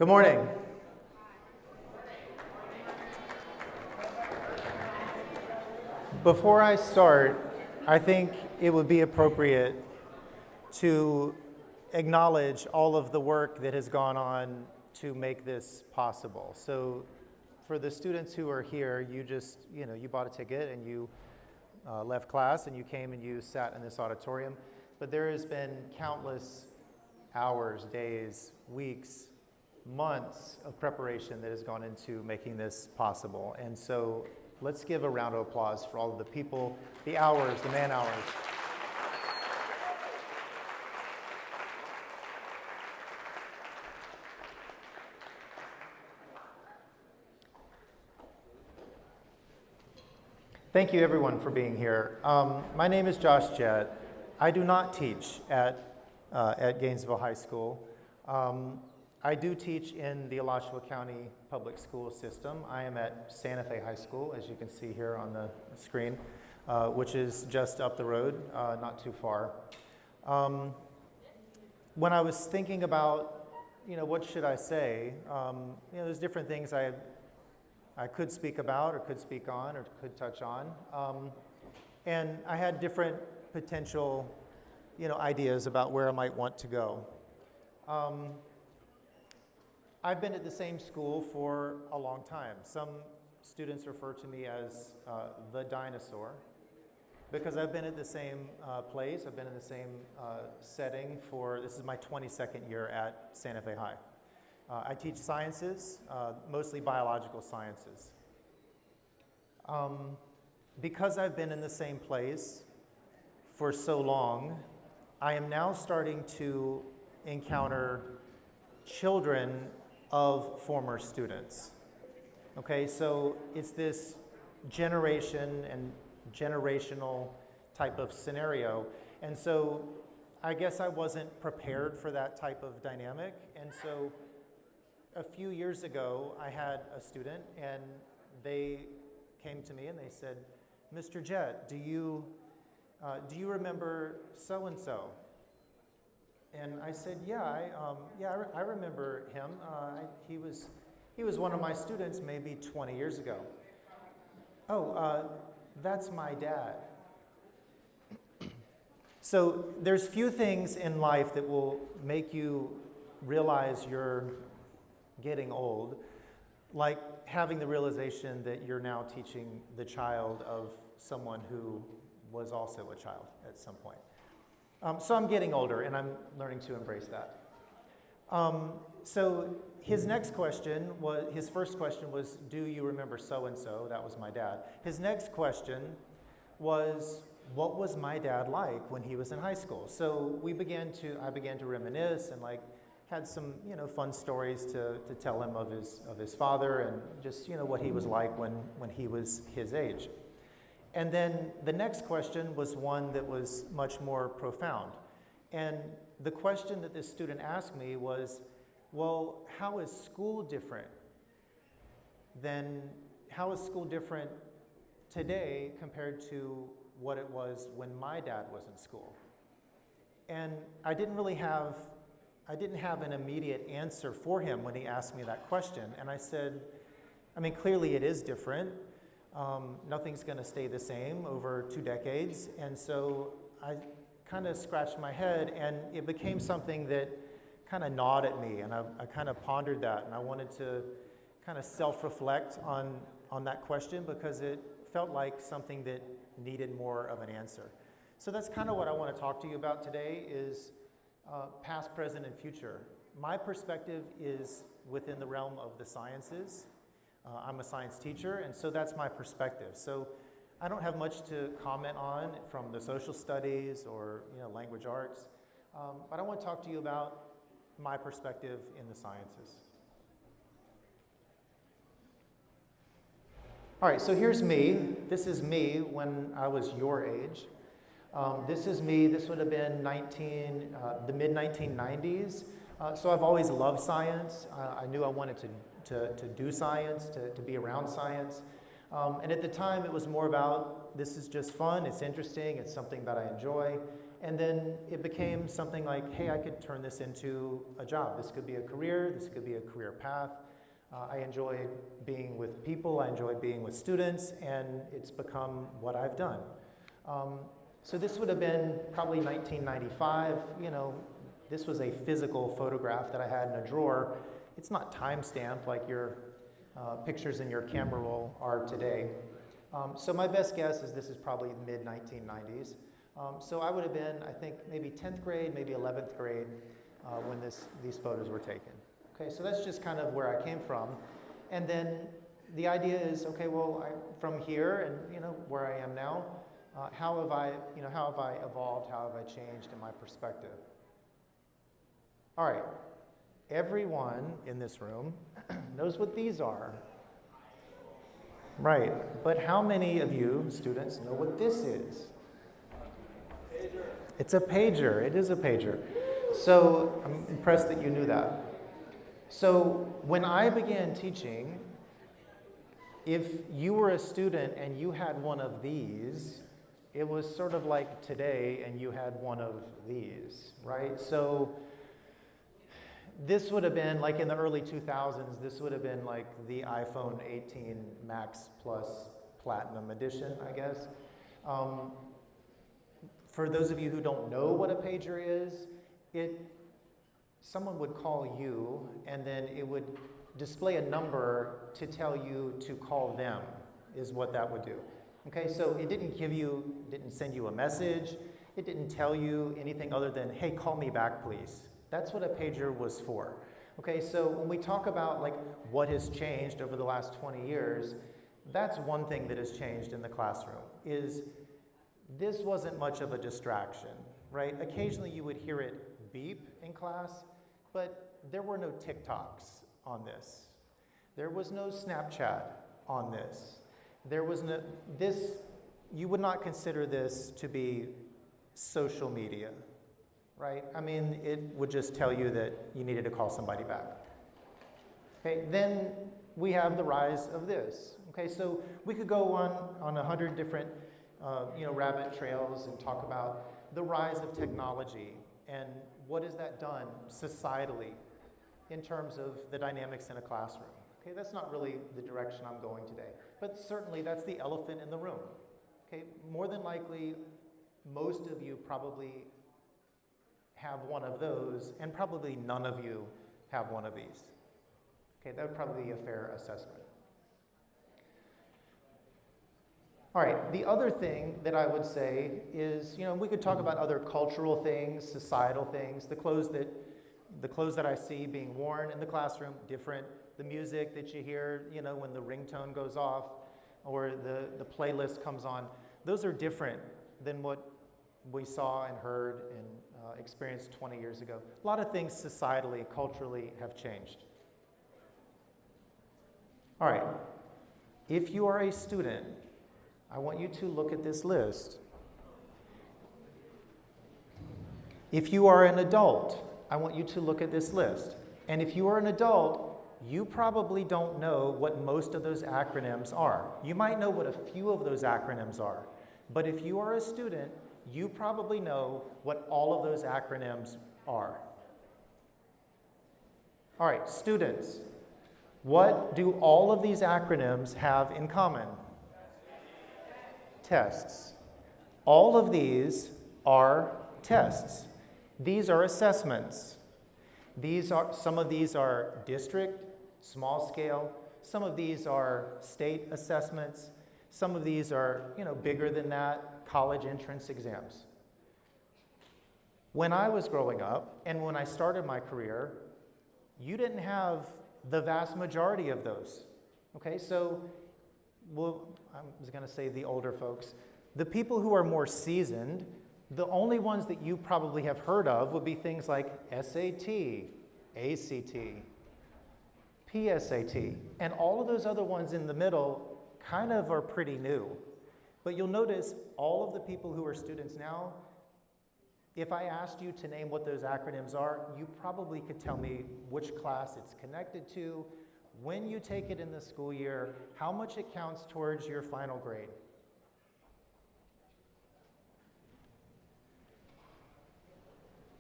Good morning. Before I start, I think it would be appropriate to acknowledge all of the work that has gone on to make this possible. So for the students who are here, you bought a ticket and you left class and you came and you sat in this auditorium. But there has been countless hours, days, weeks, months of preparation that has gone into making this possible. And so let's give a round of applause for all of the people, the hours, the man hours. Thank you everyone for being here. My name is Jett. I do not teach at Gainesville High School. I do teach in the Alachua County public school system. I am at Santa Fe High School, as you can see here on the screen, which is just up the road, not too far. When I was thinking about, what should I say, there's different things I could speak about or could speak on or could touch on. And I had different potential, ideas about where I might want to go. I've been at the same school for a long time. Some students refer to me as the dinosaur because I've been at the same place, I've been in the same setting this is my 22nd year at Santa Fe High. I teach sciences, mostly biological sciences. Because I've been in the same place for so long, I am now starting to encounter children of former students. Okay, so it's this generation and generational type of scenario. And so I guess I wasn't prepared for that type of dynamic. And so a few years ago, I had a student and they came to me and they said, "Mr. Jett, do you remember so-and-so?" And I said, I remember him. He was one of my students maybe 20 years ago. Oh, that's my dad. So there's few things in life that will make you realize you're getting old, like having the realization that you're now teaching the child of someone who was also a child at some point. So I'm getting older, and I'm learning to embrace that. So his first question was, "Do you remember so-and-so?" That was my dad. His next question was, "What was my dad like when he was in high school?" So I began to reminisce and had some fun stories to tell him of his father and just what he was like when he was his age. And then the next question was one that was much more profound. And the question that this student asked me was, well, how is school different today compared to what it was when my dad was in school? And I didn't have an immediate answer for him when he asked me that question. And I said, clearly it is different. Nothing's going to stay the same over 2 decades. And so I kind of scratched my head, and it became something that kind of gnawed at me. And I kind of pondered that, and I wanted to kind of self-reflect on that question because it felt like something that needed more of an answer. So that's kind of what I want to talk to you about today is past, present, and future. My perspective is within the realm of the sciences. I'm a science teacher, and so that's my perspective. So I don't have much to comment on from the social studies or language arts, but I want to talk to you about my perspective in the sciences. All right, so here's me. This is me when I was your age. This is me. This would have been the mid-1990s. So I've always loved science. I knew I wanted to do science, to be around science. And at the time, it was more about, this is just fun, it's interesting, it's something that I enjoy. And then it became something like, hey, I could turn this into a job. This could be a career, this could be a career path. I enjoy being with people, I enjoy being with students, and it's become what I've done. So this would have been probably 1995. You know, this was a physical photograph that I had in a drawer. It's not time-stamped like your pictures in your camera roll are today. So my best guess is this is probably mid-1990s. So I would have been, I think, maybe 10th grade, maybe 11th grade when these photos were taken. Okay, so that's just kind of where I came from. And then the idea is, okay, well, from here and, you know, where I am now, how have I evolved, how have I changed in my perspective? All right, everyone in this room knows what these are. Right, but how many of you students know what this is? Pager. It's a pager, it is a pager. So I'm impressed that you knew that. So when I began teaching, if you were a student and you had one of these, it was sort of like today and you had one of these, right? So this would have been, like in the early 2000s, this would have been like the iPhone 18 Max Plus Platinum Edition, I guess. For those of you who don't know what a pager is, someone would call you and then it would display a number to tell you to call them, is what that would do. Okay, so it didn't send you a message, it didn't tell you anything other than, hey, call me back, please. That's what a pager was for. Okay, so when we talk about like what has changed over the last 20 years, that's one thing that has changed in the classroom, is this wasn't much of a distraction, right? Occasionally you would hear it beep in class, but there were no TikToks on this. There was no Snapchat on this. There was no, you would not consider this to be social media, right? I mean, it would just tell you that you needed to call somebody back. Okay, then we have the rise of this. Okay, so we could go on 100 different rabbit trails and talk about the rise of technology and what has that done societally in terms of the dynamics in a classroom. Okay, that's not really the direction I'm going today, but certainly that's the elephant in the room. Okay, more than likely, most of you probably have one of those, and probably none of you have one of these. Okay, that would probably be a fair assessment. All right, the other thing that I would say is, we could talk about other cultural things, societal things, the clothes that I see being worn in the classroom, different, the music that you hear, when the ringtone goes off or the playlist comes on, those are different than what we saw and heard and experienced 20 years ago. A lot of things societally, culturally have changed. All right, if you are a student, I want you to look at this list. If you are an adult, I want you to look at this list. And if you are an adult, you probably don't know what most of those acronyms are. You might know what a few of those acronyms are. But if you are a student, you probably know what all of those acronyms are. All right, students, what do all of these acronyms have in common? Tests. All of these are tests. These are assessments. Some of these are district, small scale. Some of these are state assessments. Some of these are, bigger than that, college entrance exams. When I was growing up and when I started my career, you didn't have the vast majority of those. Okay, so I was going to say the older folks. The people who are more seasoned, the only ones that you probably have heard of would be things like SAT, ACT, PSAT, and all of those other ones in the middle kind of are pretty new. But you'll notice all of the people who are students now, if I asked you to name what those acronyms are, you probably could tell me which class it's connected to, when you take it in the school year, how much it counts towards your final grade.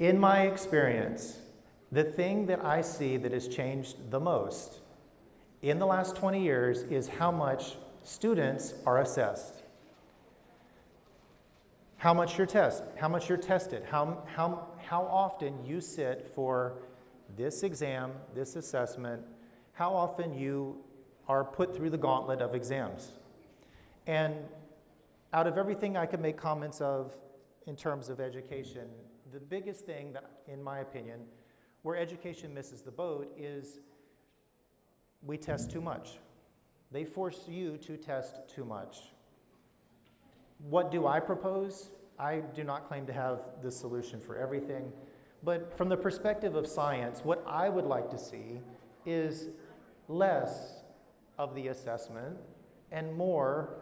In my experience, the thing that I see that has changed the most in the last 20 years is how much students are assessed. How much you're tested, how often you sit for this exam, this assessment, how often you are put through the gauntlet of exams. And out of everything I could make comments of in terms of education, the biggest thing that, in my opinion, where education misses the boat is we test too much. They force you to test too much. What do I propose? I do not claim to have the solution for everything, but from the perspective of science, what I would like to see is less of the assessment and more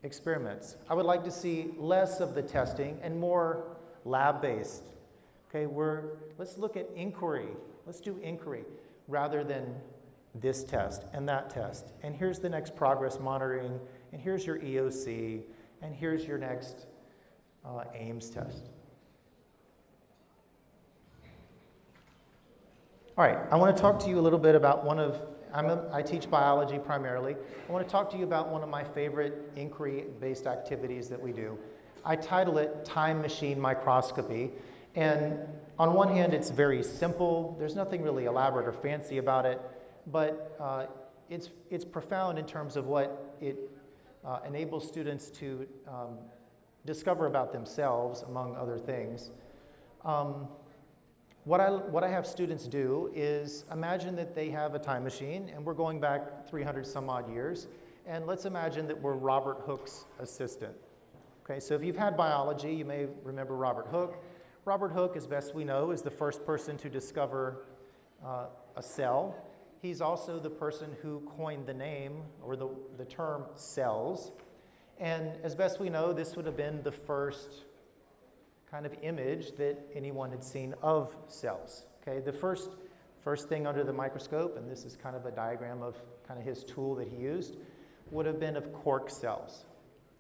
experiments. I would like to see less of the testing and more lab-based. Okay, let's look at inquiry. Let's do inquiry rather than this test and that test. And here's the next progress monitoring, and here's your EOC, and here's your next Ames test. All right, I want to talk to you a little bit about I teach biology primarily. I want to talk to you about one of my favorite inquiry-based activities that we do. I title it Time Machine Microscopy. And on one hand, it's very simple. There's nothing really elaborate or fancy about it, but it's profound in terms of what it enables students to discover about themselves, among other things. What I have students do is imagine that they have a time machine, and we're going back 300 some odd years, and let's imagine that we're Robert Hooke's assistant. Okay, so if you've had biology, you may remember Robert Hooke. Robert Hooke, as best we know, is the first person to discover a cell. He's also the person who coined the name, or the term, cells. And as best we know, this would have been the first kind of image that anyone had seen of cells. Okay, the first thing under the microscope, and this is kind of a diagram of kind of his tool that he used, would have been of cork cells.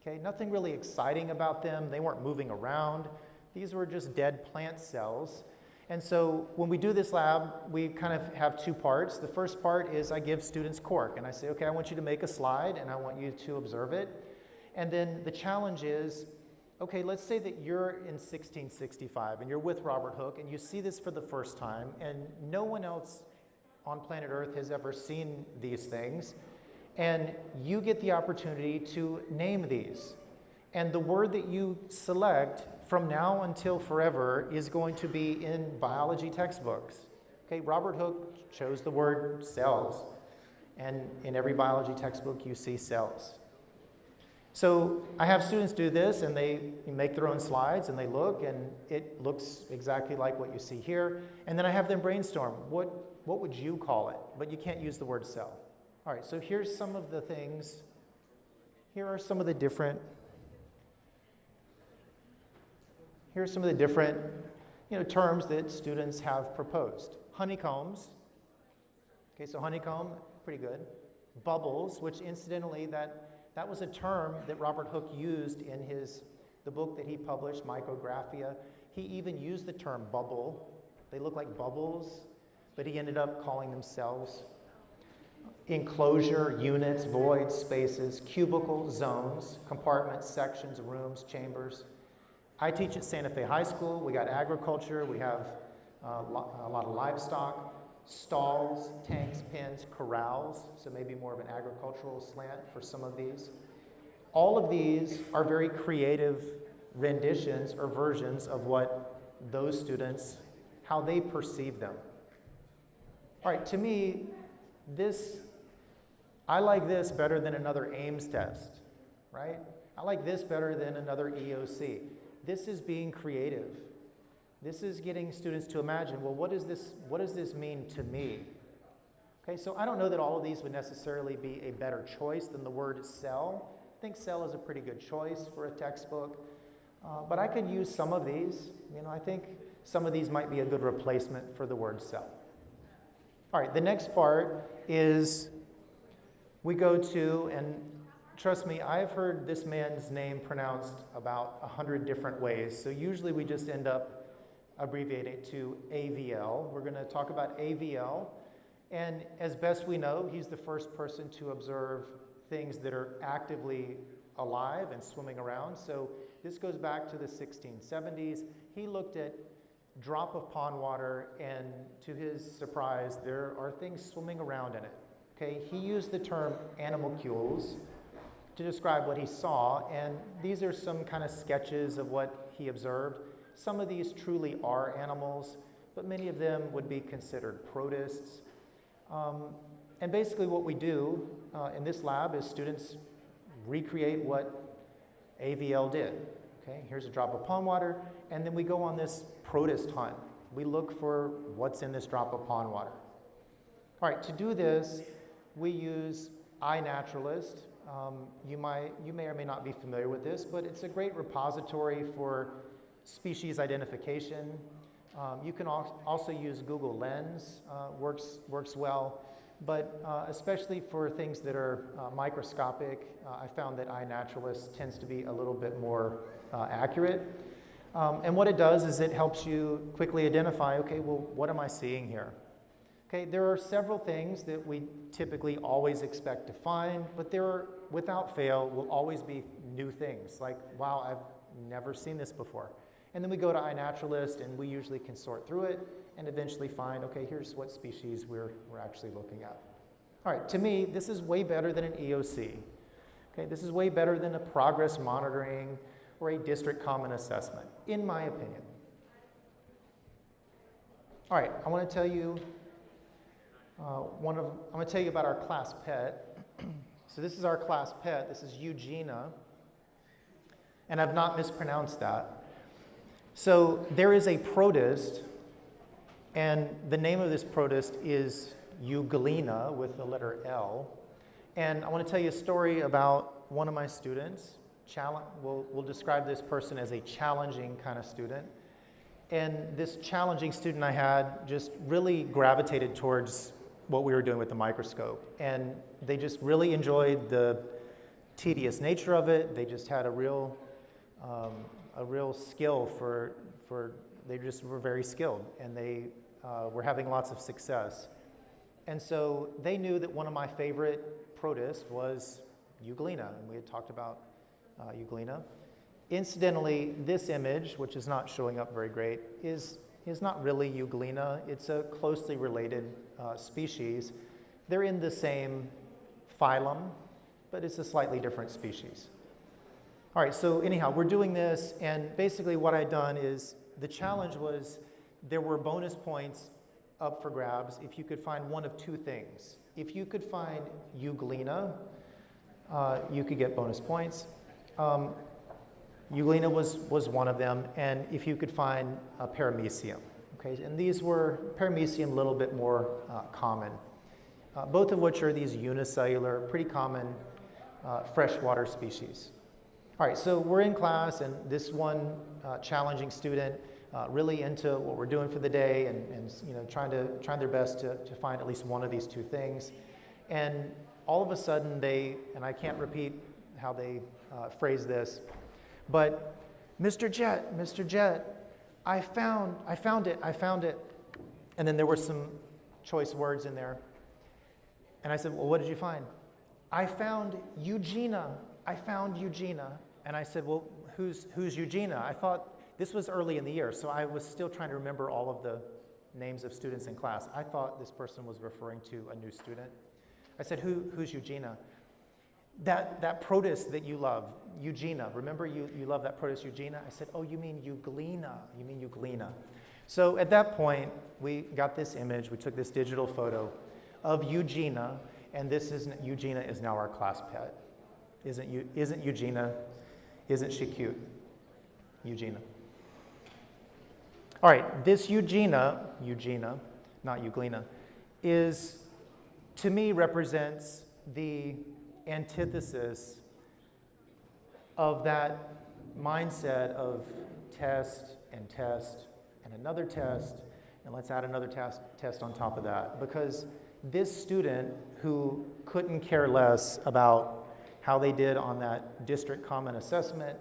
Okay, nothing really exciting about them. They weren't moving around. These were just dead plant cells. And so when we do this lab, we kind of have two parts. The first part is I give students cork, and I say, okay, I want you to make a slide, and I want you to observe it. And then the challenge is, okay, let's say that you're in 1665, and you're with Robert Hooke, and you see this for the first time, and no one else on planet Earth has ever seen these things, and you get the opportunity to name these. And the word that you select from now until forever is going to be in biology textbooks. Okay, Robert Hooke chose the word cells, and in every biology textbook you see cells. So I have students do this, and they make their own slides, and they look, and it looks exactly like what you see here. And then I have them brainstorm, what would you call it? But you can't use the word cell. All right, so here's some of the things. Here are some of the different terms that students have proposed. Honeycombs. Okay, so honeycomb, pretty good. Bubbles, which incidentally, that was a term that Robert Hooke used in the book that he published, Micrographia. He even used the term bubble. They look like bubbles, but he ended up calling them cells. Enclosure, units, voids, spaces, cubicle, zones, compartments, sections, rooms, chambers. I teach at Santa Fe High School. We got agriculture. We have a lot of livestock. Stalls, tanks, pens, corrals, so maybe more of an agricultural slant for some of these. All of these are very creative renditions or versions of what those students, how they perceive them. All right, to me, I like this better than another Ames test, right? I like this better than another EOC. This is being creative. This is getting students to imagine, well, what does this mean to me? Okay, so I don't know that all of these would necessarily be a better choice than the word cell. I think cell is a pretty good choice for a textbook, but I could use some of these. I think some of these might be a good replacement for the word cell. All right, the next part is we go to, and trust me, I've heard this man's name pronounced about 100 different ways, so usually we just end up abbreviate it to AVL. We're going to talk about AVL. And as best we know, he's the first person to observe things that are actively alive and swimming around. So this goes back to the 1670s. He looked at drop of pond water, and to his surprise, there are things swimming around in it. Okay, he used the term animalcules to describe what he saw, and these are some kind of sketches of what he observed. Some of these truly are animals, but many of them would be considered protists. And basically what we do in this lab is students recreate what AVL did. Okay, here's a drop of pond water, and then we go on this protist hunt. We look for what's in this drop of pond water. All right, to do this, we use iNaturalist. You may or may not be familiar with this, but it's a great repository for species identification. You can also use Google Lens, works well, but especially for things that are microscopic, I found that iNaturalist tends to be a little bit more accurate. And what it does is it helps you quickly identify, okay, well, what am I seeing here? Okay, there are several things that we typically always expect to find, but there are, without fail, will always be new things, like, wow, I've never seen this before. And then we go to iNaturalist, and we usually can sort through it and eventually find, okay, here's what species we're actually looking at. All right, to me, this is way better than an EOC. Okay, this is way better than a progress monitoring or a district common assessment, in my opinion. All right, I want to tell you I'm going to tell you about our class pet. So this is our class pet. This is Eugenia, and I've not mispronounced that. So there is a protist, and the name of this protist is Euglena with the letter L. And I want to tell you a story about one of my students. We'll describe this person as a challenging kind of student. And this challenging student I had just really gravitated towards what we were doing with the microscope. And they just really enjoyed the tedious nature of it. They just had a real skill they just were very skilled, and they were having lots of success. And so they knew that one of my favorite protists was Euglena, and we had talked about Euglena. Incidentally, this image, which is not showing up very great, is not really Euglena. It's a closely related species. They're in the same phylum, but it's a slightly different species. All right, so anyhow, we're doing this, and basically what I'd done is the challenge was there were bonus points up for grabs if you could find one of two things. If you could find Euglena, you could get bonus points. Euglena was one of them, and if you could find a paramecium. Okay, and these were paramecium a little bit more common, both of which are these unicellular, pretty common freshwater species. All right, so we're in class, and this one challenging student really into what we're doing for the day, and trying their best to find at least one of these two things. And all of a sudden and I can't repeat how they phrase this, but Mr. Jett, I found it. And then there were some choice words in there. And I said, well, what did you find? I found Eugenia. And I said, well, who's Eugenia? I thought this was early in the year, so I was still trying to remember all of the names of students in class. I thought this person was referring to a new student. I said, who's Eugenia? That protist that you love, Eugenia. Remember you love that protist, Eugenia? I said, oh, you mean Euglena. So at that point, we got this image. We took this digital photo of Eugenia, and Eugenia is now our class pet. Isn't Eugenia? Isn't she cute? Eugenia. All right, this Eugenia, not Euglena, to me represents the antithesis of that mindset of test and another test, and let's add another test on top of that. Because this student who couldn't care less about how they did on that district common assessment,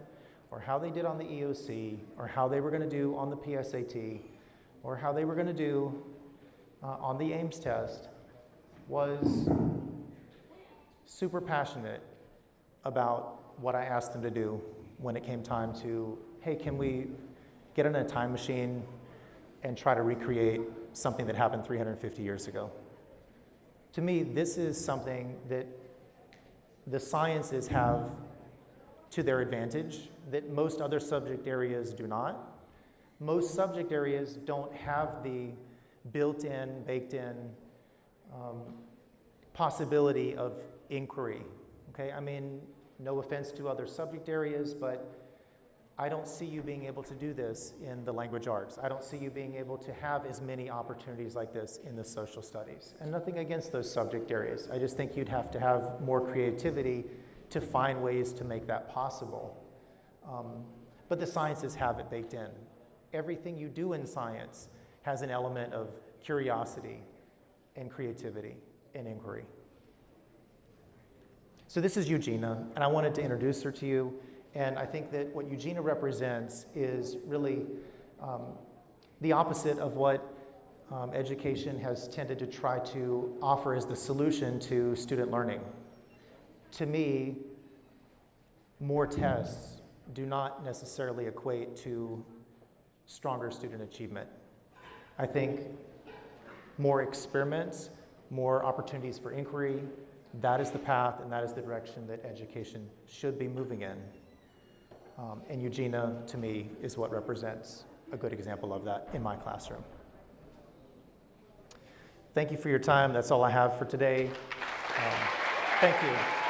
or how they did on the EOC, or how they were going to do on the PSAT, or how they were going to do on the Ames test was super passionate about what I asked them to do when it came time to, hey, can we get in a time machine and try to recreate something that happened 350 years ago? To me, this is something that the sciences have to their advantage that most other subject areas do not. Most subject areas don't have the built-in, baked-in possibility of inquiry, okay? I mean, no offense to other subject areas, but I don't see you being able to do this in the language arts. I don't see you being able to have as many opportunities like this in the social studies. And nothing against those subject areas. I just think you'd have to have more creativity to find ways to make that possible. But the sciences have it baked in. Everything you do in science has an element of curiosity and creativity and inquiry. So this is Eugenia, and I wanted to introduce her to you. And I think that what Eugenia represents is really the opposite of what education has tended to try to offer as the solution to student learning. To me, more tests do not necessarily equate to stronger student achievement. I think more experiments, more opportunities for inquiry, that is the path and that is the direction that education should be moving in. And Eugenia, to me, is what represents a good example of that in my classroom. Thank you for your time. That's all I have for today. Thank you.